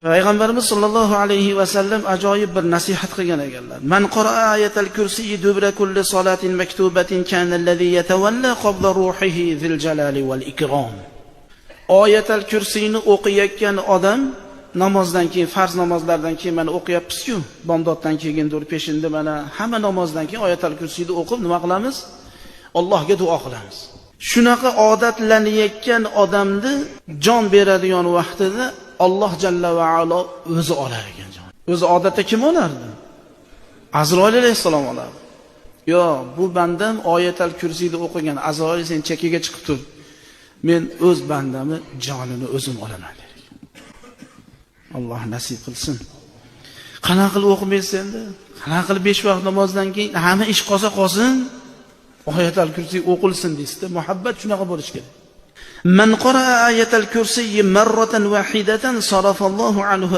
Payg'ambarimiz sollallohu alayhi va sallam ajoyib bir nasihat qilgan ekanlar. Man qara'a ayatal kursiy dubra kulli salatin maktubatin kana allazi yatawalla qabla ruhihi zil jalali wal ikrom. Ayatal kursiyni o'qiyotgan odam namozdan keyin, farz namozlardan keyin mana o'qiyapmiz-ku, bomdoddan keyin dur peshinda mana hamma namozdan keyin ayatal kursiyni o'qib nima qilamiz? Allohga duo qilamiz. Shunaqa odatlanayotgan odamni jon beradigan vaqtida Alloh jalla va alo o'zi olar ekan jon. O'zi odatda kim olardi? Azroil alayhissalom olardi. Yo, bu bandam ayatal kursiyni o'qigan. Azroil sen chekkaga chiqib tur. Men o'z bandamni jonini o'zim olaman dedi. Alloh nasib qilsin. Qanaqa qilib o'qimaysiz endi? Qanaqa qilib 5 vaqt namozdan keyin hamma ish qolsa qolsin, ayatal kursiy o'qilsin deysiz-da. Muhabbat shunaqa bo'lish kerak. Man qara'a ayatal kursiy marratan wahidatan sarafallohu anhu